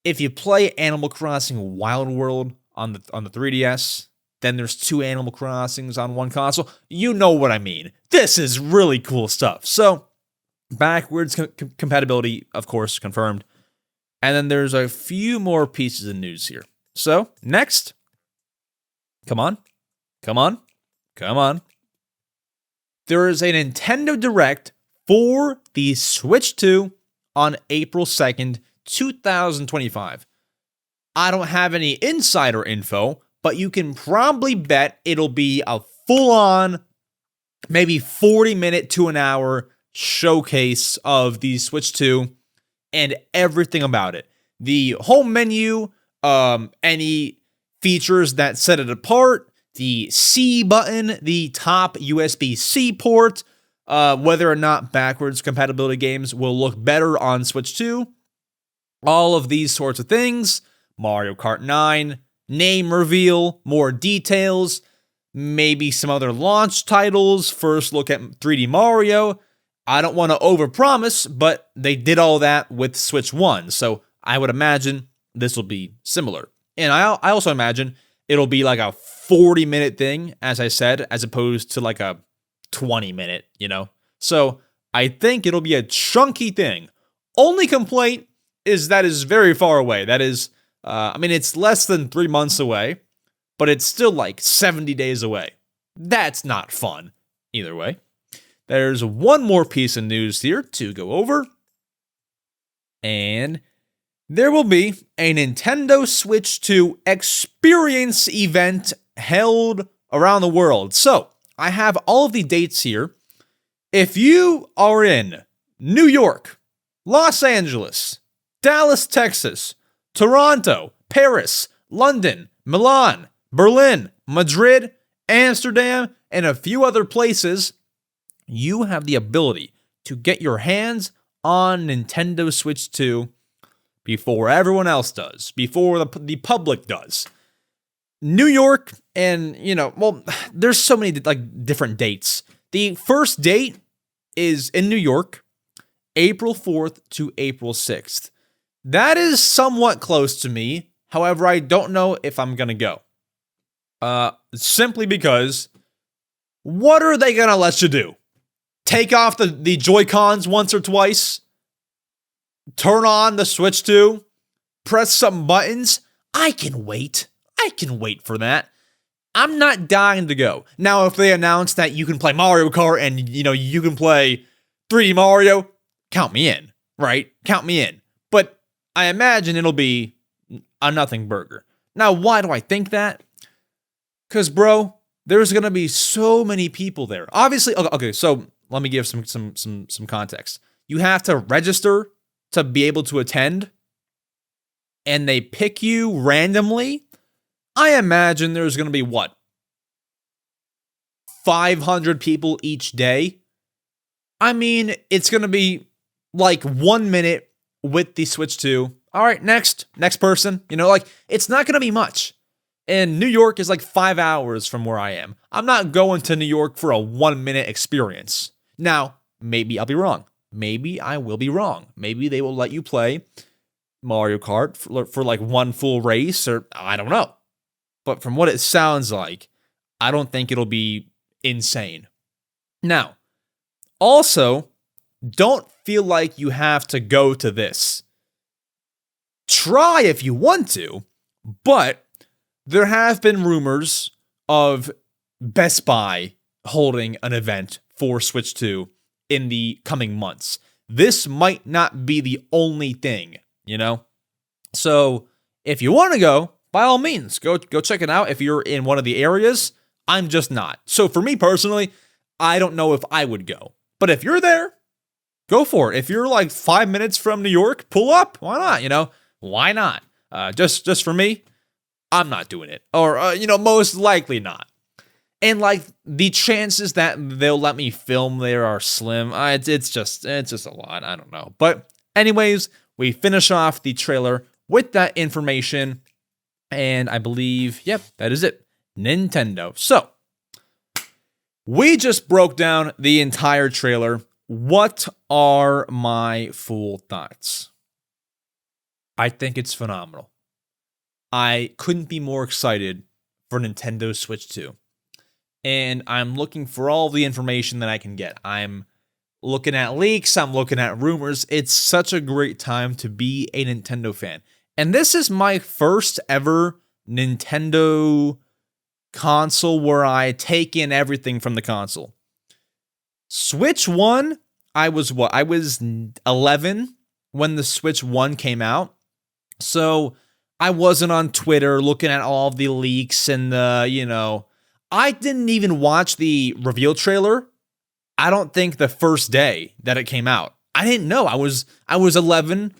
if you play Animal Crossing Wild World on the 3DS, then there's two Animal Crossings on one console. You know what I mean. This is really cool stuff. So, backwards compatibility, of course, confirmed. And then there's a few more pieces of news here. So, next. Come on. There is a Nintendo Direct for the Switch 2 on April 2nd, 2025. I don't have any insider info, but you can probably bet it'll be a full-on, maybe 40-minute to an hour showcase of the Switch 2 and everything about it. The home menu, any features that set it apart, the C button, the top USB-C port, whether or not backwards compatibility games will look better on Switch 2, all of these sorts of things, Mario Kart 9, name reveal, more details, maybe some other launch titles, first look at 3D Mario. I don't want to overpromise, but they did all that with Switch 1, so I would imagine this will be similar. And I also imagine it'll be like a 40-minute thing, as I said, as opposed to like a 20-minute, So I think it'll be a chunky thing. Only complaint is that is very far away. That is, it's less than 3 months away, but it's still like 70 days away. That's not fun. Either way. There's one more piece of news here to go over. And there will be a Nintendo Switch 2 experience event held around the world. So, I have all of the dates here. If you are in New York, Los Angeles, Dallas, Texas, Toronto, Paris, London, Milan, Berlin, Madrid, Amsterdam, and a few other places, you have the ability to get your hands on Nintendo Switch 2 before everyone else does, before the public does. New York, and there's so many different dates. The first date is in New York, April 4th to April 6th. That is somewhat close to me. However, I don't know if I'm going to go. Simply because, what are they going to let you do? Take off the Joy-Cons once or twice? Turn on the Switch 2? Press some buttons? I can wait for that. I'm not dying to go. Now, if they announce that you can play Mario Kart and, you can play 3D Mario, count me in, right? Count me in. But I imagine it'll be a nothing burger. Now, why do I think that? Because, bro, there's going to be so many people there. Obviously, okay, so let me give some context. You have to register to be able to attend, and they pick you randomly. I imagine there's going to be, 500 people each day? I mean, it's going to be like 1 minute with the Switch 2. All right, next person. It's not going to be much. And New York is like 5 hours from where I am. I'm not going to New York for a 1 minute experience. Now, maybe I'll be wrong. Maybe I will be wrong. Maybe they will let you play Mario Kart for like one full race, or I don't know. But from what it sounds like, I don't think it'll be insane. Now, also, don't feel like you have to go to this. Try if you want to, but there have been rumors of Best Buy holding an event for Switch 2 in the coming months. This might not be the only thing, So, if you want to go, by all means, go check it out if you're in one of the areas. I'm just not. So for me personally, I don't know if I would go. But if you're there, go for it. If you're like 5 minutes from New York, pull up. Why not? Why not? Just for me, I'm not doing it. Or, most likely not. And like the chances that they'll let me film there are slim. It's just a lot. I don't know. But anyways, we finish off the trailer with that information. And I believe, that is it. Nintendo. So, we just broke down the entire trailer. What are my full thoughts? I think it's phenomenal. I couldn't be more excited for Nintendo Switch 2. And I'm looking for all the information that I can get. I'm looking at leaks. I'm looking at rumors. It's such a great time to be a Nintendo fan. And this is my first ever Nintendo console where I take in everything from the console. Switch 1, I was 11 when the Switch 1 came out. So I wasn't on Twitter looking at all of the leaks and I didn't even watch the reveal trailer. I don't think the first day that it came out. I didn't know. I was 11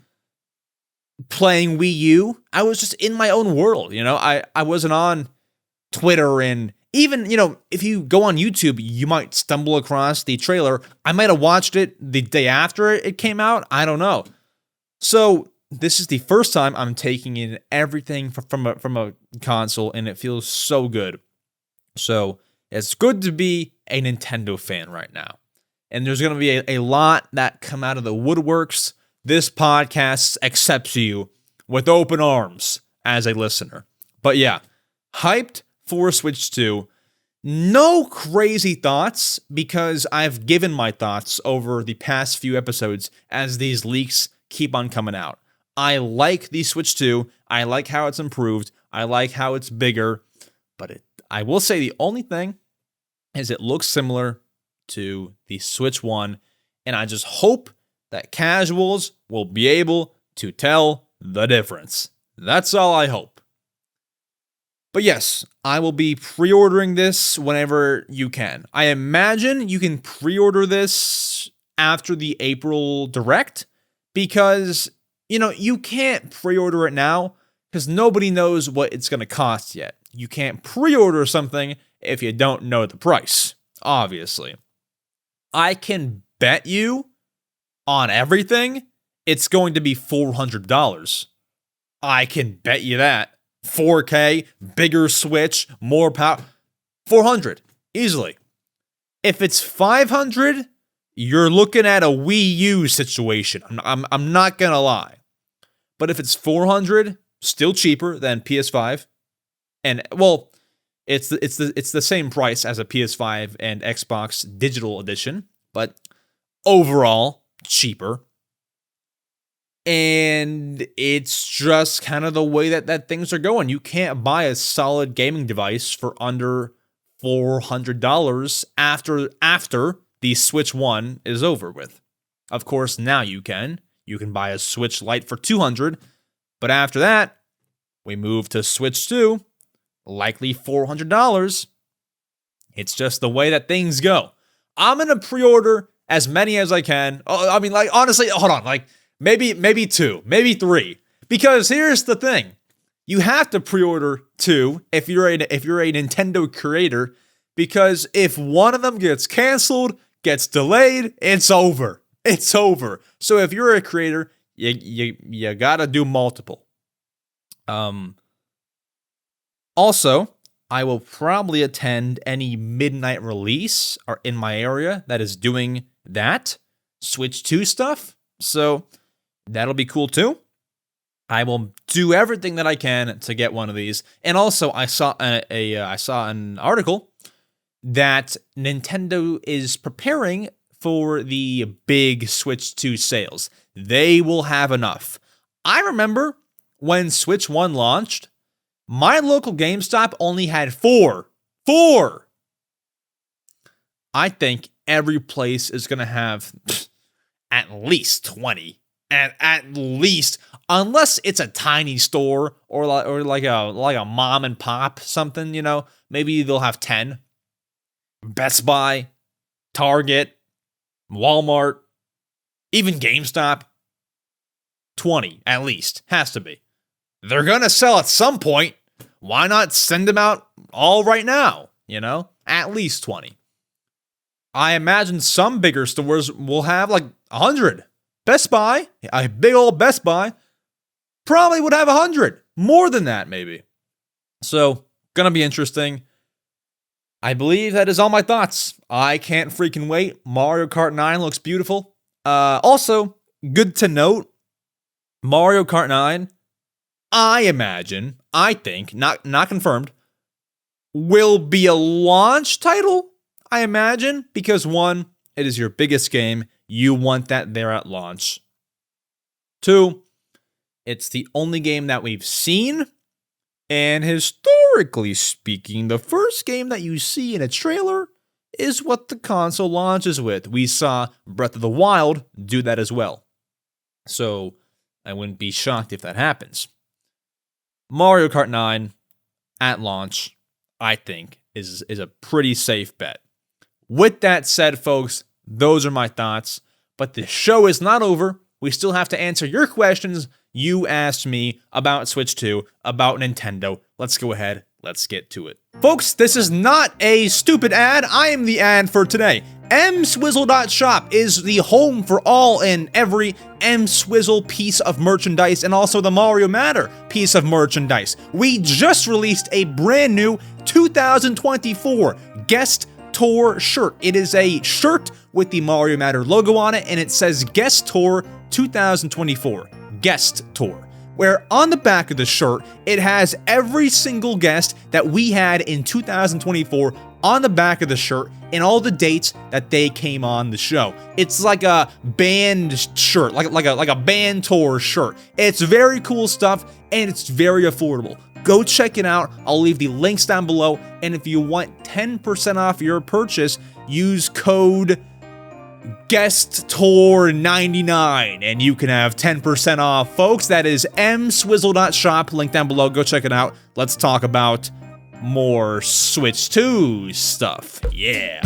playing Wii U. I was just in my own world, I wasn't on Twitter, and even, if you go on YouTube, you might stumble across the trailer. I might have watched it the day after it came out. I don't know. So this is the first time I'm taking in everything from a console, and it feels so good. So it's good to be a Nintendo fan right now. And there's going to be a lot that come out of the woodworks. This podcast accepts you with open arms as a listener. But yeah, hyped for Switch 2. No crazy thoughts, because I've given my thoughts over the past few episodes as these leaks keep on coming out. I like the Switch 2. I like how it's improved. I like how it's bigger. But I will say the only thing is it looks similar to the Switch 1. And I just hope that casuals will be able to tell the difference. That's all I hope. But yes, I will be pre-ordering this whenever you can. I imagine you can pre-order this after the April Direct, because, you can't pre-order it now because nobody knows what it's going to cost yet. You can't pre-order something if you don't know the price, obviously. I can bet you on everything it's going to be $400. I can bet you that. 4K, bigger Switch, more power. 400, easily. If it's 500, you're looking at a Wii U situation. I'm not gonna lie. But if it's 400, still cheaper than PS5, and well, it's the same price as a PS5 and Xbox Digital Edition, but overall cheaper. And it's just kind of the way that things are going. You can't buy a solid gaming device for under $400 after the Switch 1 is over with. Of course, now you can. You can buy a Switch Lite for $200, but after that, we move to Switch 2, likely $400. It's just the way that things go. I'm going to pre-order as many as I can. Oh, I mean, like, honestly, hold on, like, maybe 2, maybe 3. Because here's the thing. You have to pre-order 2 if you're a Nintendo creator, because if one of them gets canceled, gets delayed, it's over. It's over. So if you're a creator, you gotta do multiple. Also, I will probably attend any midnight release or in my area that is doing that Switch 2 stuff. So that'll be cool too. I will do everything that I can to get one of these. And also, I saw I saw an article that Nintendo is preparing for the big Switch 2 sales. They will have enough. I remember when Switch 1 launched, my local GameStop only had 4. 4! I think every place is going to have at least 20. At least, unless it's a tiny store or like a mom and pop something, you know, maybe they'll have 10. Best Buy, Target, Walmart, even GameStop, 20 at least, has to be. They're gonna sell at some point. Why not send them out all right now? You know, at least 20. I imagine some bigger stores will have like 100. Best Buy, a big old Best Buy, probably would have 100. More than that, maybe. So, gonna be interesting. I believe that is all my thoughts. I can't freaking wait. Mario Kart 9 looks beautiful. Also, good to note, Mario Kart 9, I think, not confirmed, will be a launch title, I imagine, because 1, it is your biggest game. You want that there at launch. 2, it's the only game that we've seen. And historically speaking, the first game that you see in a trailer is what the console launches with. We saw Breath of the Wild do that as well. So I wouldn't be shocked if that happens. Mario Kart 9 at launch, I think, is a pretty safe bet. With that said, folks, those are my thoughts. But the show is not over. We still have to answer your questions you asked me about Switch 2, about Nintendo. Let's go ahead. Let's get to it. Folks, this is not a stupid ad. I am the ad for today. EmSwizzle.shop is the home for all and every EmSwizzle piece of merchandise and also the Mario Matter piece of merchandise. We just released a brand new 2024 Guest Tour shirt. It is a shirt with the Mario Matter logo on it, and it says Guest Tour 2024. Guest Tour, where on the back of the shirt, it has every single guest that we had in 2024 on the back of the shirt and all the dates that they came on the show. It's like a band shirt, like a band tour shirt. It's very cool stuff and it's very affordable. Go check it out. I'll leave the links down below. And if you want 10% off your purchase, use code GuestTour99 and you can have 10% off, folks. That is EmSwizzle.shop, link down below. Go check it out. Let's talk about more Switch 2 stuff. Yeah.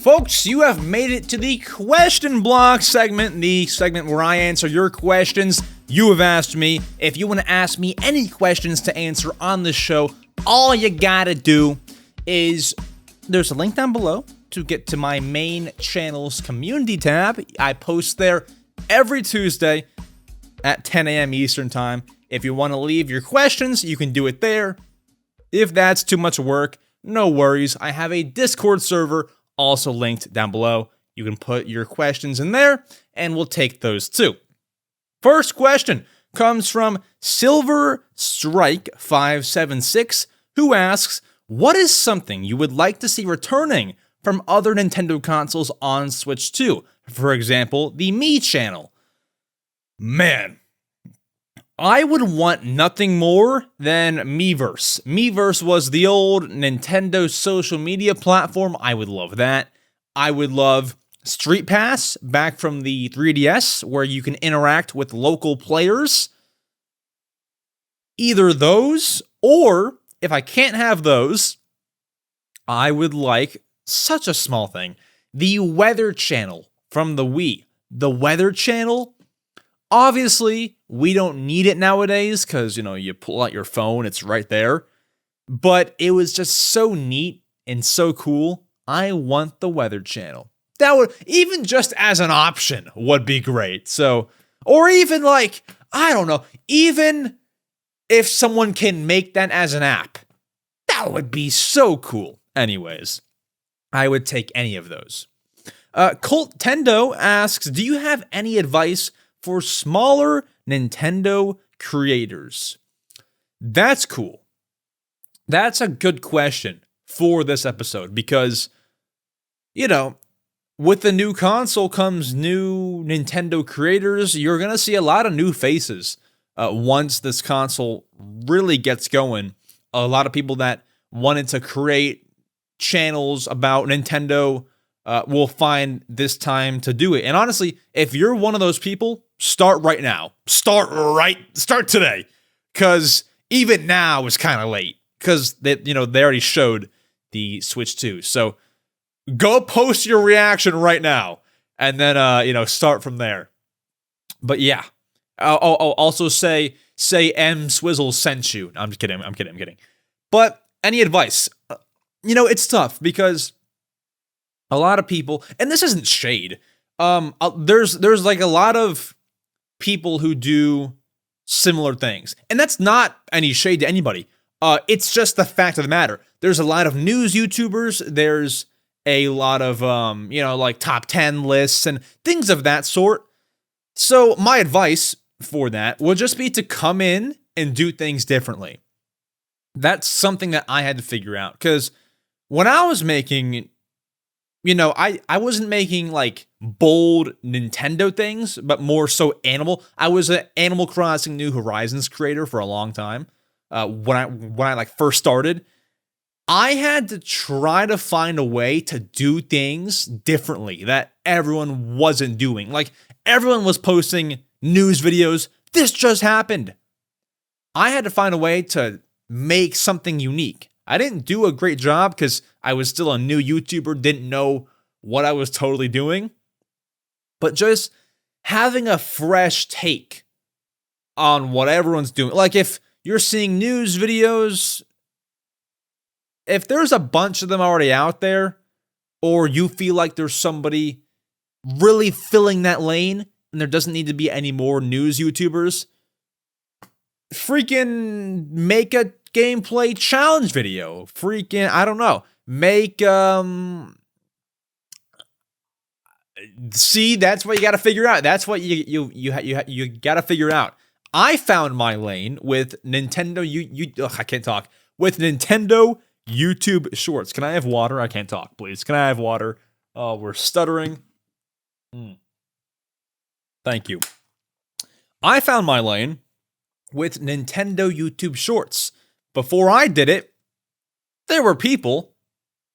Folks, you have made it to the question block segment, the segment where I answer your questions you have asked me. If you want to ask me any questions to answer on the show, all you gotta do is there's a link down below to get to my main channel's community tab. I post there every Tuesday at 10 a.m. Eastern time. If you want to leave your questions, you can do it there. If that's too much work, no worries. I have a Discord server also linked down below. You can put your questions in there and we'll take those too. First question comes from Silver Strike 576, who asks, what is something you would like to see returning from other Nintendo consoles on Switch 2? For example, the Me channel. Man, I would want nothing more than Miiverse. Miiverse was the old Nintendo social media platform. I would love that. I would love Street Pass back from the 3DS, where you can interact with local players. Either those, or if I can't have those, I would like such a small thing. The Weather Channel from the Wii. The Weather Channel, obviously, we don't need it nowadays because, you pull out your phone, it's right there. But it was just so neat and so cool. I want the Weather Channel. That would, even just as an option, would be great. So, or even like, I don't know, even if someone can make that as an app, that would be so cool. Anyways, I would take any of those. Colt Tendo asks, do you have any advice for smaller Nintendo creators? That's cool. That's a good question for this episode because, with the new console comes new Nintendo creators. You're going to see a lot of new faces once this console really gets going. A lot of people that wanted to create channels about Nintendo will find this time to do it. And honestly, if you're one of those people, start right now. Start today. Because even now is kind of late. Because they already showed the Switch 2. So go post your reaction right now. And then, start from there. But yeah. Also say EmSwizzle sent you. I'm just kidding. I'm kidding. But any advice? It's tough because a lot of people, and this isn't shade. There's like a lot of people who do similar things, and that's not any shade to anybody. It's just the fact of the matter. There's a lot of news YouTubers. There's a lot of like top 10 lists and things of that sort. So my advice for that would just be to come in and do things differently. That's something that I had to figure out because when I was making, I wasn't making like bold Nintendo things, but more so Animal. I was an Animal Crossing New Horizons creator for a long time. When I like first started, I had to try to find a way to do things differently that everyone wasn't doing. Like everyone was posting news videos. This just happened. I had to find a way to make something unique. I didn't do a great job because I was still a new YouTuber, didn't know what I was totally doing. But just having a fresh take on what everyone's doing. Like if you're seeing news videos, if there's a bunch of them already out there, or you feel like there's somebody really filling that lane and there doesn't need to be any more news YouTubers, freaking make a gameplay challenge video. Freaking, I don't know. Make, see, that's what you got to figure out. That's what you got to figure out. I found my lane with Nintendo, I can't talk. With Nintendo YouTube Shorts. Can I have water? I can't talk, please. Can I have water? Oh, we're stuttering. Thank you. I found my lane with Nintendo YouTube Shorts. Before I did it, there were people,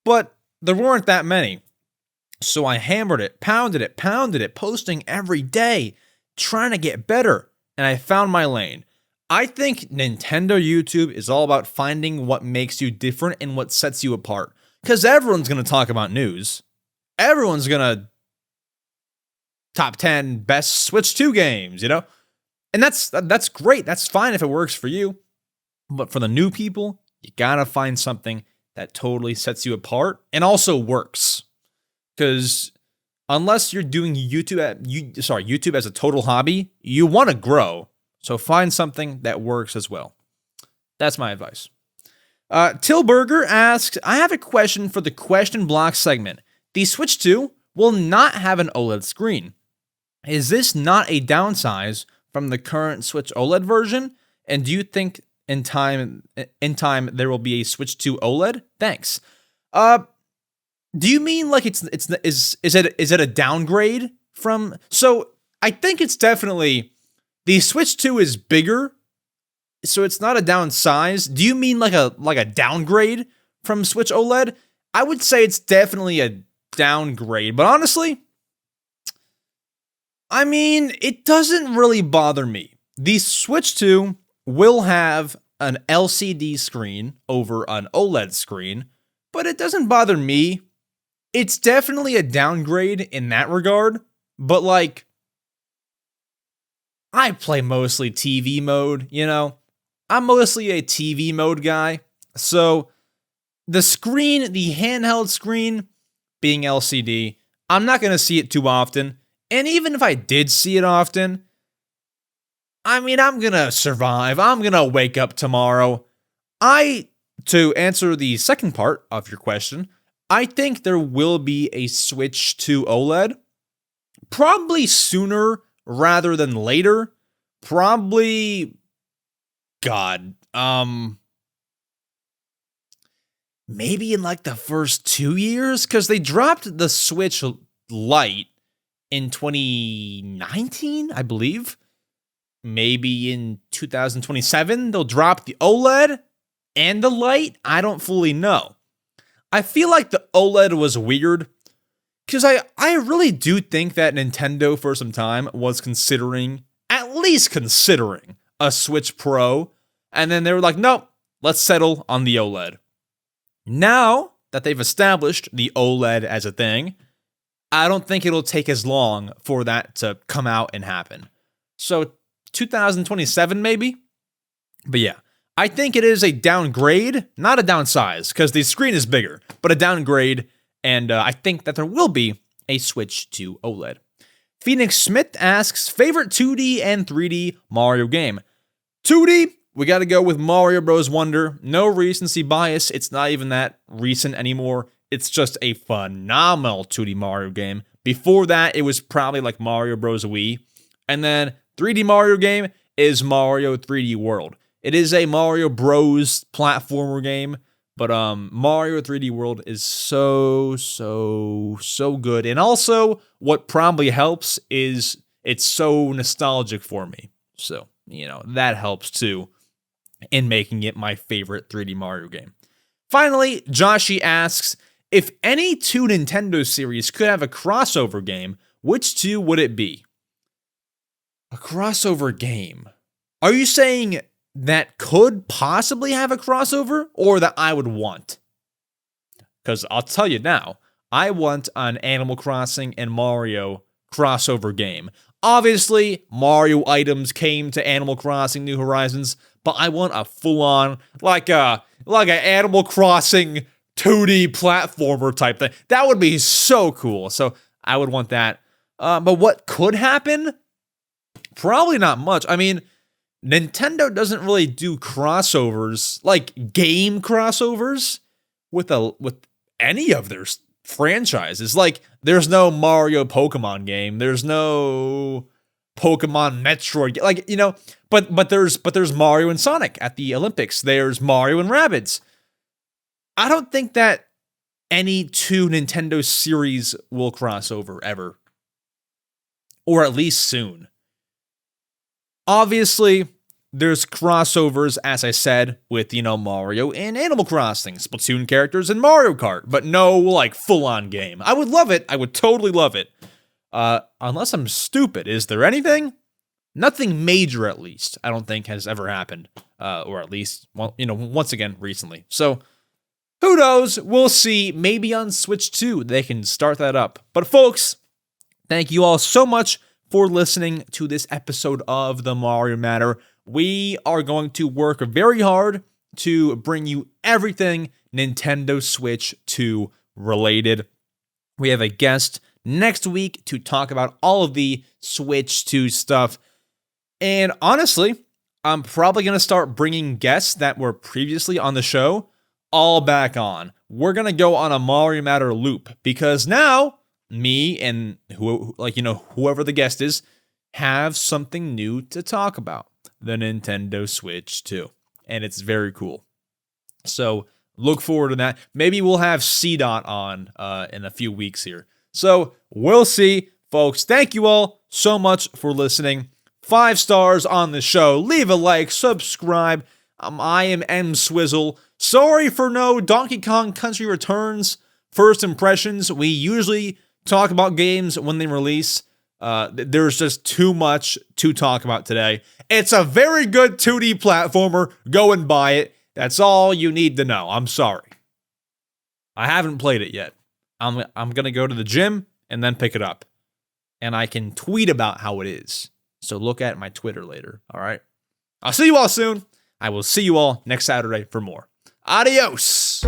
but there weren't that many. So I hammered it, pounded it, posting every day, trying to get better, and I found my lane. I think Nintendo YouTube is all about finding what makes you different and what sets you apart. Because everyone's going to talk about news. Everyone's going to top 10 best Switch 2 games, And that's great. That's fine if it works for you. But for the new people, you got to find something that totally sets you apart and also works. Because unless you're doing YouTube as a total hobby, you want to grow. So find something that works as well. That's my advice. Tilburger asks, I have a question for the question block segment. The Switch 2 will not have an OLED screen. Is this not a downsize from the current Switch OLED version? And do you think in time there will be a Switch 2 OLED? Thanks. Do you mean like is it a downgrade from. So I think it's definitely the Switch 2 is bigger, so it's not a downsize. Do you mean like a downgrade from Switch OLED? I would say it's definitely a downgrade, but honestly, I mean, it doesn't really bother me. The Switch 2 will have an LCD screen over an OLED screen, but it doesn't bother me. It's definitely a downgrade in that regard, but like, I play mostly TV mode, you know? I'm mostly a TV mode guy, so the screen, the handheld screen, being LCD, I'm not going to see it too often, and even if I did see it often, I mean, I'm going to survive. I'm going to wake up tomorrow. To answer the second part of your question, I think there will be a switch to OLED. Probably sooner rather than later. Probably, maybe in like the first 2 years, because they dropped the Switch Lite in 2019, I believe. Maybe in 2027, they'll drop the OLED and the Lite. I don't fully know. I feel like the OLED was weird because I really do think that Nintendo for some time was at least considering a Switch Pro. And then they were like, nope, let's settle on the OLED. Now that they've established the OLED as a thing, I don't think it'll take as long for that to come out and happen. So 2027 maybe? But yeah, I think it is a downgrade, not a downsize, because the screen is bigger, but a downgrade, and I think that there will be a switch to OLED. Phoenix Smith asks, favorite 2D and 3D Mario game? 2D, we gotta go with Mario Bros. Wonder. No recency bias, it's not even that recent anymore. It's just a phenomenal 2D Mario game. Before that, it was probably like Mario Bros. Wii. And then 3D Mario game is Mario 3D World. It is a Mario Bros. Platformer game, but Mario 3D World is so good. And also, what probably helps is it's so nostalgic for me. So, that helps too in making it my favorite 3D Mario game. Finally, Joshi asks, if any two Nintendo series could have a crossover game, which two would it be? A crossover game. Are you saying that could possibly have a crossover, or that I would want? Because I'll tell you now, I want an Animal Crossing and Mario crossover game. Obviously, Mario items came to Animal Crossing New Horizons, but I want a full-on, like an Animal Crossing 2D platformer type thing. That would be so cool. So I would want that. But what could happen? Probably not much. I mean, Nintendo doesn't really do crossovers, like game crossovers, with any of their franchises. Like, there's no Mario Pokemon game. There's no Pokemon Metroid. Like, but there's Mario and Sonic at the Olympics. There's Mario and Rabbids. I don't think that any two Nintendo series will cross over ever. Or at least soon. Obviously, there's crossovers, as I said, with, Mario and Animal Crossing, Splatoon characters and Mario Kart, but no, full-on game. I would love it. I would totally love it. Unless I'm stupid. Is there anything? Nothing major, at least, I don't think has ever happened. Or at least, once again, recently. So, who knows? We'll see. Maybe on Switch 2, they can start that up. But folks, thank you all so much for listening to this episode of The Mario Matter. We are going to work very hard to bring you everything Nintendo Switch 2 related. We have a guest next week to talk about all of the Switch 2 stuff. And honestly, I'm probably going to start bringing guests that were previously on the show all back on. We're going to go on a Mario Matter loop because now me and whoever the guest is have something new to talk about. The Nintendo Switch 2. And it's very cool. So look forward to that. Maybe we'll have C-Dot on in a few weeks here. So we'll see. Folks, thank you all so much for listening. 5 stars on the show. Leave a like, subscribe. I am EmSwizzle. Sorry for no Donkey Kong Country Returns first impressions. We usually talk about games when they release. There's just too much to talk about today. It's a very good 2D platformer. Go and buy it. That's all you need to know. I'm sorry. I haven't played it yet. I'm going to go to the gym and then pick it up. And I can tweet about how it is. So look at my Twitter later, all right? I'll see you all soon. I will see you all next Saturday for more. Adios!